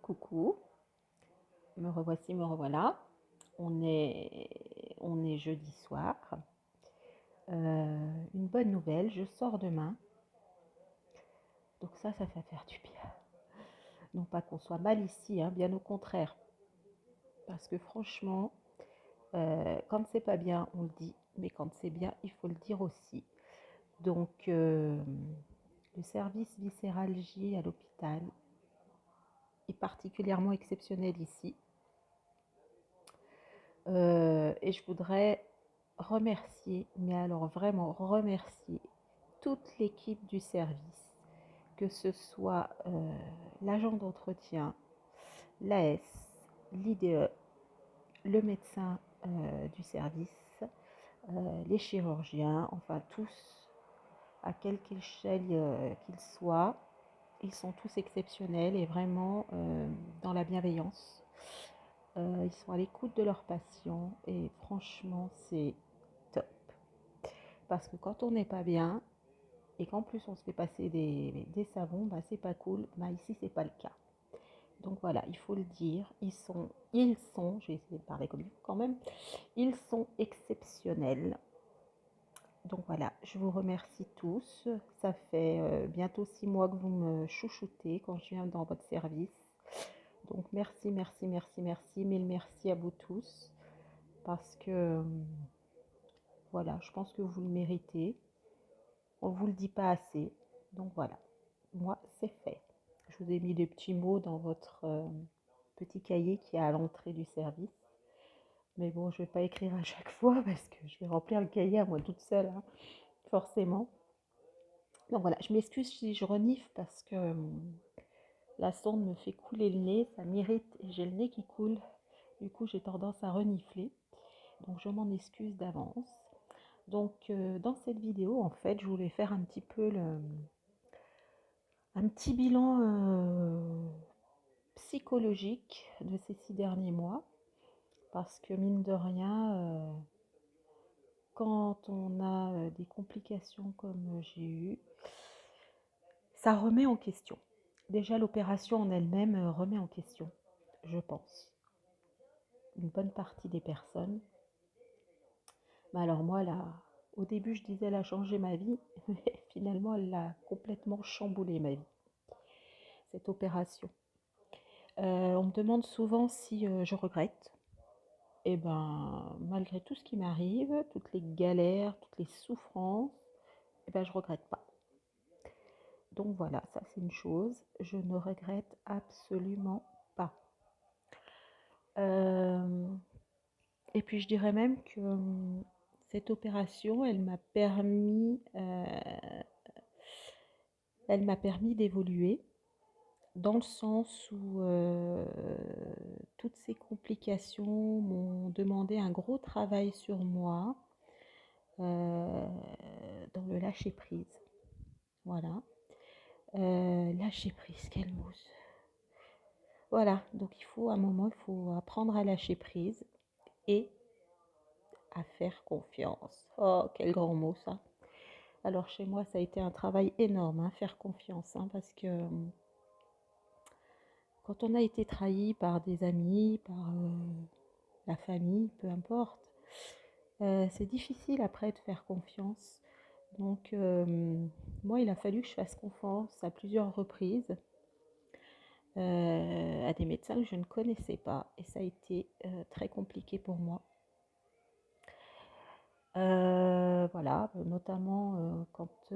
Coucou, me revoici, me revoilà. On est jeudi soir. Une bonne nouvelle, je sors demain. Donc ça fait faire du bien. Non pas qu'on soit mal ici, hein, bien au contraire. Parce que franchement, quand c'est pas bien, on le dit. Mais quand c'est bien, il faut le dire aussi. Donc, le service viscéralgie à l'hôpital est particulièrement exceptionnel ici. Et je voudrais remercier, mais alors vraiment remercier toute l'équipe du service, que ce soit l'agent d'entretien, l'AS, l'IDE, le médecin du service, les chirurgiens, enfin tous, à quelque échelle qu'ils soient, ils sont tous exceptionnels et vraiment dans la bienveillance. Ils sont à l'écoute de leurs patients et franchement, c'est top. Parce que quand on n'est pas bien et qu'en plus on se fait passer des savons, bah, c'est pas cool. Bah, ici, c'est pas le cas. Donc voilà, il faut le dire, j'ai essayé de parler comme il faut quand même, ils sont exceptionnels. Donc voilà, je vous remercie tous. Ça fait bientôt 6 mois que vous me chouchoutez quand je viens dans votre service. Donc merci, merci, merci, merci, mille merci à vous tous. Parce que voilà, je pense que vous le méritez. On ne vous le dit pas assez. Donc voilà, moi c'est fait. Je vous ai mis des petits mots dans votre petit cahier qui est à l'entrée du service. Mais bon, je ne vais pas écrire à chaque fois parce que je vais remplir le cahier à moi toute seule, hein, forcément. Donc voilà, je m'excuse si je renifle parce que la sonde me fait couler le nez, ça m'irrite et j'ai le nez qui coule. Du coup, j'ai tendance à renifler. Donc je m'en excuse d'avance. Donc dans cette vidéo, en fait, je voulais faire un petit peu un petit bilan psychologique de ces 6 derniers mois. Parce que mine de rien, quand on a des complications comme j'ai eu, ça remet en question. Déjà, l'opération en elle-même remet en question, je pense, une bonne partie des personnes. Mais alors moi, là, au début, je disais elle a changé ma vie, mais finalement, elle a complètement chamboulé ma vie, cette opération. On me demande souvent si je regrette. Et ben, malgré tout ce qui m'arrive, toutes les galères, toutes les souffrances, eh ben, je regrette pas. Donc voilà, ça c'est une chose, je ne regrette absolument pas. Euh, et puis je dirais même que cette opération, elle m'a permis d'évoluer dans le sens où toutes ces complications m'ont demandé un gros travail sur moi, euh, dans le lâcher prise. Voilà. Lâcher prise, quel mot. Voilà, donc il faut à un moment, il faut apprendre à lâcher prise et à faire confiance. Oh, quel grand mot ça. Alors chez moi, ça a été un travail énorme, hein, faire confiance, hein, parce que quand on a été trahi par des amis, par la famille, peu importe, c'est difficile après de faire confiance. Donc moi, il a fallu que je fasse confiance à plusieurs reprises à des médecins que je ne connaissais pas et ça a été très compliqué pour moi. Voilà, notamment quand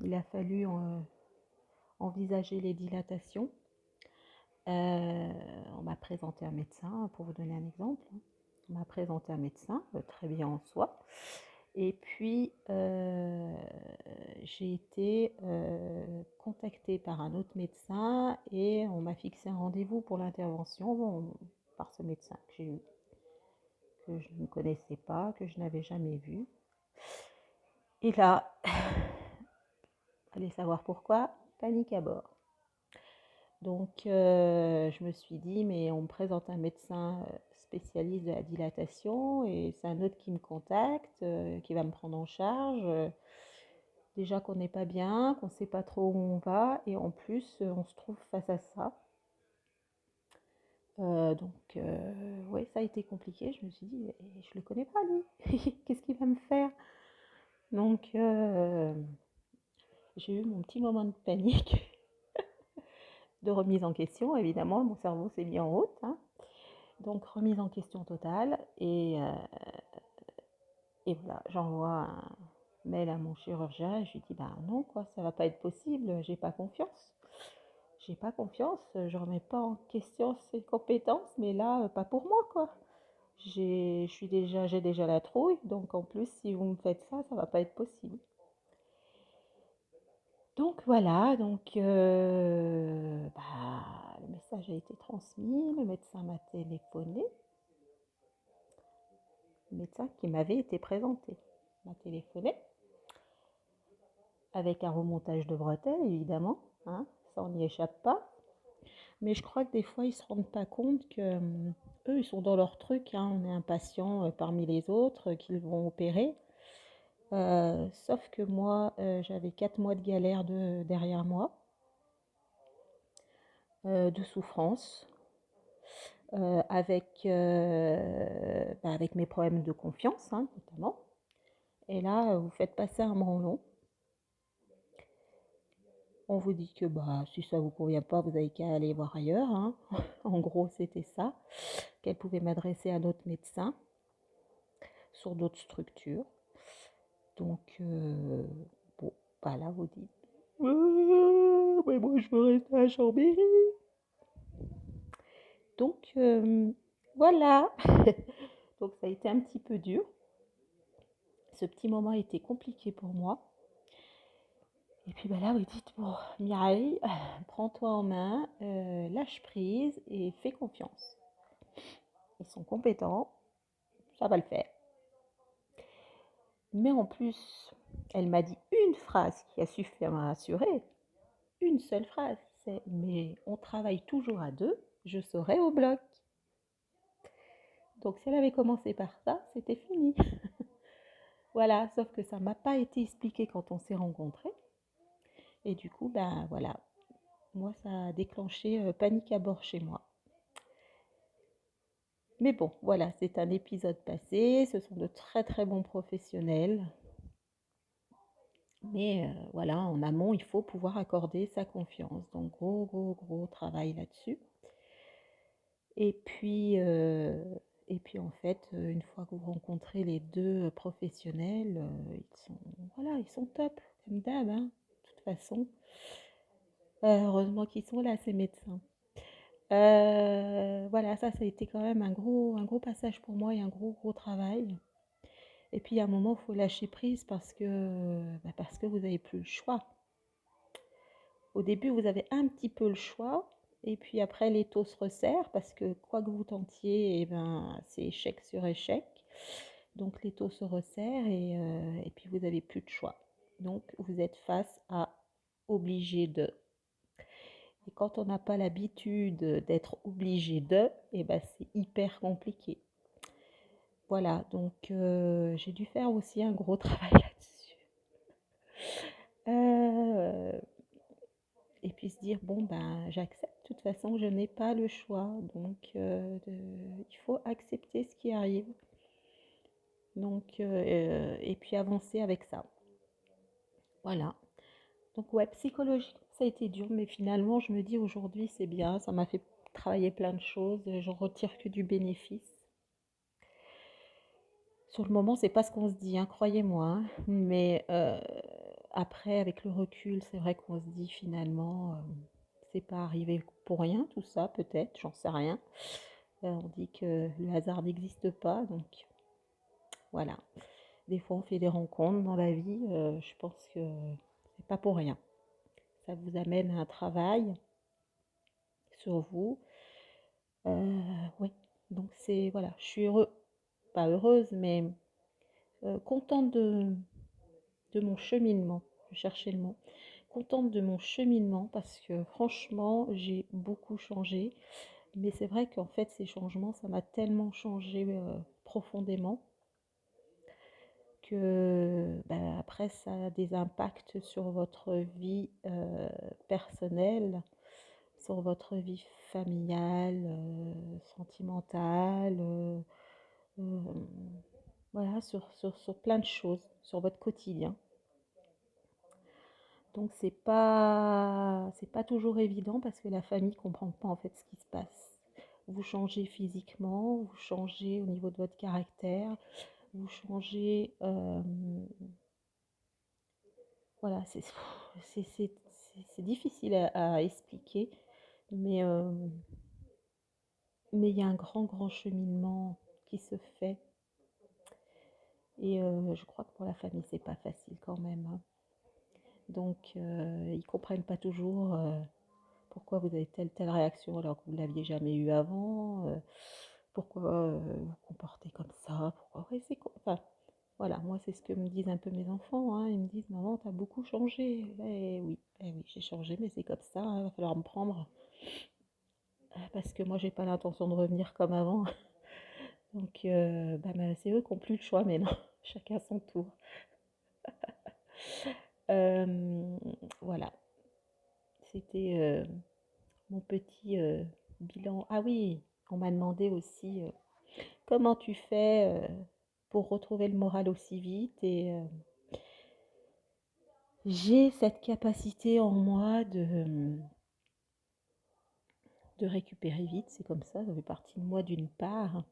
il a fallu envisager les dilatations. On m'a présenté un médecin, pour vous donner un exemple. On m'a présenté un médecin, très bien en soi. Et puis, j'ai été contactée par un autre médecin et on m'a fixé un rendez-vous pour l'intervention par ce médecin que j'ai eu, que je ne connaissais pas, que je n'avais jamais vu. Et là, allez savoir pourquoi, panique à bord. Donc, je me suis dit, mais on me présente un médecin spécialiste de la dilatation et c'est un autre qui me contacte, qui va me prendre en charge. Déjà qu'on n'est pas bien, qu'on ne sait pas trop où on va et en plus, on se trouve face à ça. Ouais, ça a été compliqué. Je me suis dit: «Mais je le connais pas lui, qu'est-ce qu'il va me faire?» donc j'ai eu mon petit moment de panique, de remise en question évidemment. Mon cerveau s'est mis en route, hein. Donc remise en question totale et voilà, j'envoie un mail à mon chirurgien et je lui dis: «Bah non quoi, ça va pas être possible, j'ai pas confiance. J'ai pas confiance, je remets pas en question ses compétences, mais là, pas pour moi quoi. J'ai déjà la trouille, donc en plus si vous me faites ça, ça va pas être possible.» Donc voilà, le message a été transmis, le médecin m'a téléphoné, le médecin qui m'avait été présenté m'a téléphoné avec un remontage de bretelles évidemment, hein, ça on n'y échappe pas. Mais je crois que des fois, ils se rendent pas compte que eux, ils sont dans leur truc, hein. On est un patient parmi les autres qu'ils vont opérer. Sauf que moi, j'avais 4 mois de galère derrière moi, de souffrance, avec mes problèmes de confiance, hein, notamment. Et là, vous faites passer un branlon. On vous dit que bah, si ça vous convient pas, vous avez qu'à aller voir ailleurs, hein. En gros, c'était ça. Qu'elle pouvait m'adresser à d'autres médecins sur d'autres structures. Donc, bon, bah là, vous dites, mais moi, je veux rester à Chambéry. Donc, voilà. Donc, ça a été un petit peu dur. Ce petit moment a été compliqué pour moi. Et puis, bah là, vous dites, bon, Mireille, prends-toi en main, lâche prise et fais confiance. Ils sont compétents, ça va le faire. Mais en plus, elle m'a dit une phrase qui a suffi à me rassurer. Une seule phrase, c'est: «Mais on travaille toujours à deux, je serai au bloc.» Donc si elle avait commencé par ça, c'était fini. Voilà, sauf que ça m'a pas été expliqué quand on s'est rencontrés. Et du coup, ben voilà, moi ça a déclenché panique à bord chez moi. Mais bon, voilà, c'est un épisode passé, ce sont de très très bons professionnels. Mais voilà, en amont, il faut pouvoir accorder sa confiance. Donc gros, gros, gros travail là-dessus. Et puis, en fait, une fois que vous rencontrez les deux professionnels, ils sont top, comme d'hab, hein, de toute façon. Heureusement qu'ils sont là, ces médecins. Voilà, ça a été quand même un gros passage pour moi et un gros, gros travail. Et puis, à un moment, il faut lâcher prise parce que vous n'avez plus le choix. Au début, vous avez un petit peu le choix, et puis après, l'étau se resserre parce que quoi que vous tentiez, eh ben, c'est échec sur échec. Donc l'étau se resserre et puis vous n'avez plus de choix. Donc vous êtes face à obligé de. Et quand on n'a pas l'habitude d'être obligé de, eh ben, c'est hyper compliqué. Voilà, donc j'ai dû faire aussi un gros travail là-dessus. Euh, Et puis se dire, bon, ben, j'accepte, de toute façon, je n'ai pas le choix. Donc, il faut accepter ce qui arrive. Donc, et puis avancer avec ça. Voilà. Donc, ouais, psychologiquement, ça a été dur, mais finalement, je me dis aujourd'hui, c'est bien, ça m'a fait travailler plein de choses, j'en retire que du bénéfice. Sur le moment, c'est pas ce qu'on se dit, hein, croyez-moi, hein. Mais après, avec le recul, c'est vrai qu'on se dit finalement, c'est pas arrivé pour rien, tout ça, peut-être, j'en sais rien. On dit que le hasard n'existe pas, donc voilà. Des fois, on fait des rencontres dans la vie, je pense que c'est pas pour rien. Ça vous amène à un travail sur vous. Oui, donc c'est, voilà, je suis pas heureuse, mais contente de mon cheminement. Je cherchais le mot. Contente de mon cheminement parce que franchement, j'ai beaucoup changé. Mais c'est vrai qu'en fait, ces changements, ça m'a tellement changé profondément que après, ça a des impacts sur votre vie personnelle. sur votre vie familiale, sentimentale, euh, voilà, sur plein de choses, sur votre quotidien. Donc c'est pas toujours évident parce que la famille comprend pas en fait ce qui se passe. Vous changez physiquement, vous changez au niveau de votre caractère, vous changez, voilà, c'est difficile à expliquer, mais mais il y a un grand grand cheminement qui se fait et je crois que pour la famille c'est pas facile quand même, hein. Donc ils comprennent pas toujours. Pourquoi vous avez telle réaction alors que vous ne l'aviez jamais eue avant? Pourquoi vous vous comportez comme ça? Pourquoi? Ouais, enfin, voilà, moi c'est ce que me disent un peu mes enfants, hein. Ils me disent, maman, t'as beaucoup changé. Eh oui, j'ai changé, mais c'est comme ça, hein, il va falloir me prendre. Parce que moi j'ai pas l'intention de revenir comme avant. Donc c'est eux qui n'ont plus le choix maintenant, chacun son tour. Euh, voilà, c'était mon petit bilan. Ah oui, on m'a demandé aussi comment tu fais pour retrouver le moral aussi vite. Et j'ai cette capacité en moi de récupérer vite, c'est comme ça fait partie de moi d'une part.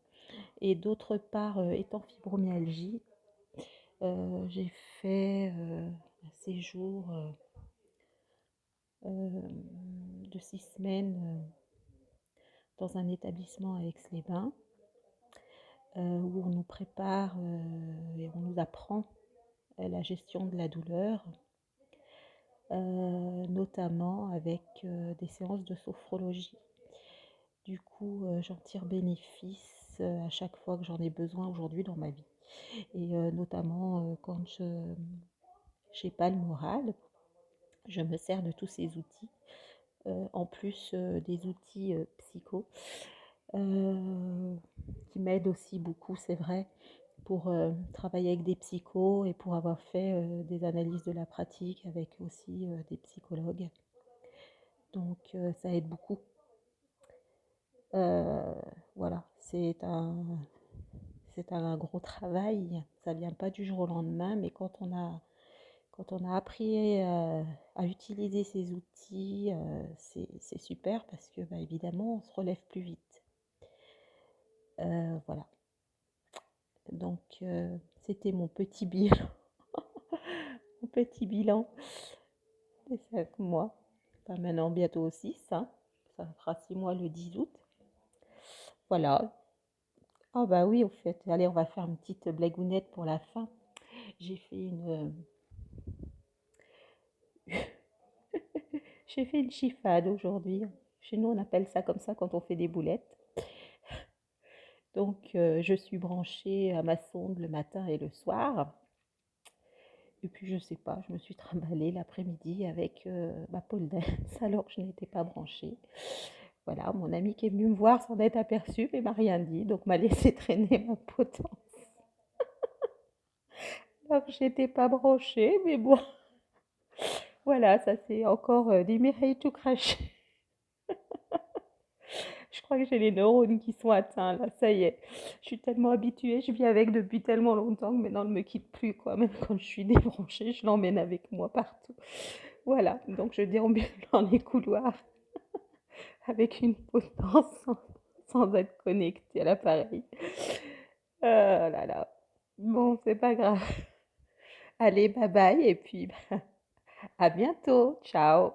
Et d'autre part, étant fibromyalgie, j'ai fait un séjour de 6 semaines dans un établissement à Aix-les-Bains, où on nous prépare et on nous apprend la gestion de la douleur, notamment avec des séances de sophrologie. Du coup, j'en tire bénéfice à chaque fois que j'en ai besoin aujourd'hui dans ma vie. Et notamment quand je n'ai pas le moral, je me sers de tous ces outils, en plus des outils psycho, euh, qui m'aident aussi beaucoup, c'est vrai, pour travailler avec des psychos et pour avoir fait des analyses de la pratique avec aussi des psychologues. Donc ça aide beaucoup. Euh, voilà, c'est un gros travail. Ça vient pas du jour au lendemain, mais quand on a appris à utiliser ces outils, c'est super parce que évidemment, on se relève plus vite. Voilà. Donc, c'était mon petit bilan, mon petit bilan. Et c'est avec moi. Enfin, maintenant, bientôt 6, hein. Ça fera 6 mois le 10 août. Voilà. Ah bah oui, au fait. Allez, on va faire une petite blagounette pour la fin. J'ai fait j'ai fait une chiffade aujourd'hui. Chez nous, on appelle ça comme ça quand on fait des boulettes. Donc, je suis branchée à ma sonde le matin et le soir. Et puis, je sais pas, je me suis trimballée l'après-midi avec ma pole dance alors que je n'étais pas branchée. Voilà, mon ami qui est venu me voir s'en est aperçu, mais m'a rien dit, donc m'a laissé traîner ma potence. Alors que j'étais pas branchée, mais bon, voilà, ça c'est encore des mireilles tout craché. Je crois que j'ai les neurones qui sont atteints là, ça y est. Je suis tellement habituée, je vis avec depuis tellement longtemps que maintenant elle ne me quitte plus, quoi. Même quand je suis débranchée, je l'emmène avec moi partout. Voilà, donc je déambule dans les couloirs avec une potence sans être connectée à l'appareil. Là là. Bon, c'est pas grave. Allez, bye bye, et puis à bientôt. Ciao.